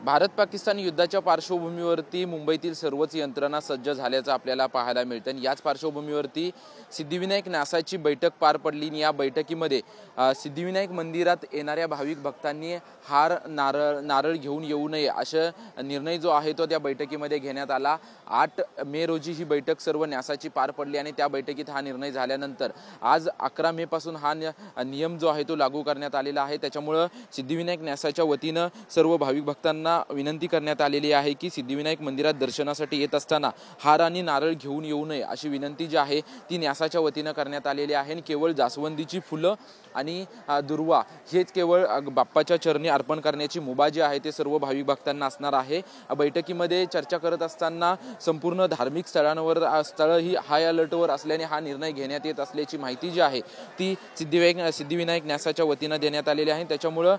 भारत पाकिस्तान युद्धाच्या पार्श्वभूमीवरती मुंबईतील सर्वच यंत्रणा सज्ज झाल्याचं आपल्याला पाहायला मिळतं आणि याच पार्श्वभूमीवरती सिद्धिविनायक न्यासाची बैठक पार पडली आणि या बैठकीमध्ये सिद्धिविनायक मंदिरात येणाऱ्या भाविक भक्तांनी हार नारळ घेऊन येऊ नये असा निर्णय जो आहे तो त्या बैठकीमध्ये घेण्यात आला। 8 मे रोजी ही बैठक सर्व न्यासाची पार पडली आणि त्या बैठकीत हा निर्णय झाल्यानंतर आज 11 मे पासून हा नियम जो आहे तो लागू करण्यात आलेला आहे। त्याच्यामुळे सिद्धिविनायक न्यासाच्या वतीनं सर्व भाविक भक्तांना विनंती करण्यात आलेली आहे की सिद्धिविनायक मंदिरात दर्शनासाठी येत असताना हार आणि नारळ घेऊन येऊ नये अशी विनंती जी आहे ती न्यासाच्या वतीनं करण्यात आलेली आहे। केवळ जास्वंदीची फुलं आणि दुर्वा हेच केवळ बाप्पाच्या चरणी अर्पण करण्याची मुभा जी आहे ते सर्व भाविक भक्तांना असणार आहे। बैठकीमध्ये चर्चा करत असताना संपूर्ण धार्मिक स्थळं ही हाय अलर्टवर असल्याने हा निर्णय घेण्यात येत असल्याची माहिती जी आहे ती सिद्धिविनायक न्यासाच्या वतीनं देण्यात आलेली आहे। त्याच्यामुळे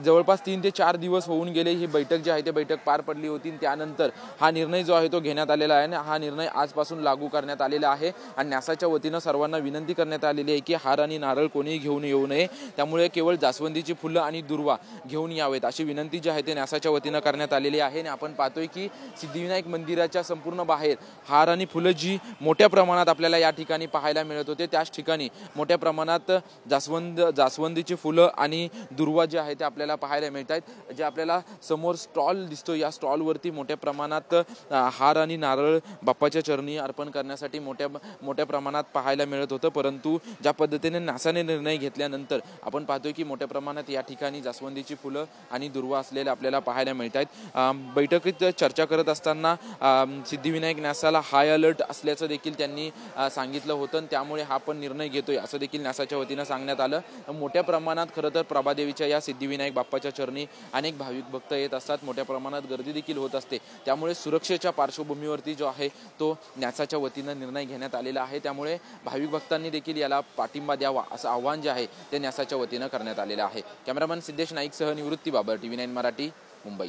जवळपास 3 ते 4 दिवस होऊन गेले ही बैठक जी आहे ती बैठक पार पडली होती। त्यानंतर हा निर्णय जो आहे तो घेण्यात आलेला आहे आणि हा निर्णय आजपासून लागू करण्यात आलेला आहे आणि न्यासाच्या वतीनं सर्वांना विनंती करण्यात आलेली आहे की हार आणि नारळ कोणीही घेऊन येऊ नये, त्यामुळे केवळ जास्वंदीची फुलं आणि दुर्वा घेऊन यावेत अशी विनंती जी आहे ते न्यासाच्या वतीनं करण्यात आलेली आहे। आणि आपण पाहतोय की सिद्धिविनायक मंदिराच्या संपूर्ण बाहेर हार आणि फुलं जी मोठ्या प्रमाणात आपल्याला या ठिकाणी पाहायला मिळत होते त्याच ठिकाणी मोठ्या प्रमाणात जास्वंदीची फुलं आणि दुर्वा जे आहे ते आपल्याला पाहायला मिळत आहेत। जे आपल्याला समोर स्टॉल दिसतो या स्टॉलवरती मोठ्या प्रमाणात हार आणि नारळ बाप्पाच्या चरणी अर्पण करण्यासाठी मोठ्या प्रमाणात पाहायला मिळत होतं। परंतु ज्या पद्धतीने न्यासाने निर्णय घेतल्यानंतर आपण पाहतोय की मोठ्या प्रमाणात या ठिकाणी जास्वंदीची फुलं आणि दुर्वा असलेले आपल्याला पाहायला मिळत आहेत। बैठकीत चर्चा करत असताना सिद्धिविनायक न्यासाला हाय अलर्ट असल्याचं देखील त्यांनी सांगितलं होतं। त्यामुळे हा पण निर्णय घेतोय असं देखील न्यासाच्या वतीनं सांगण्यात आलं। मोठ्या प्रमाणात खरं तर प्रभादेवीच्या या सिद्धिविनायक बाप्पाच्या चरणी अनेक भाविक भक्त येत असतात, मोठ्या प्रमाणात गर्दी देखील होत असते। त्यामुळे सुरक्षेच्या पार्श्वभूमीवरती जो आहे तो न्यासाच्या वतीनं निर्णय घेण्यात आलेला आहे। त्यामुळे भाविक भक्तांनी देखील याला पाठिंबा द्यावा असं आव्हान जे आहे ते न्यासाच्या वतीनं करण्यात आलेलं आहे। कॅमेरामन सिद्धेश नाईकसह निवृत्ती बाबर, TV9 मराठी, मुंबई।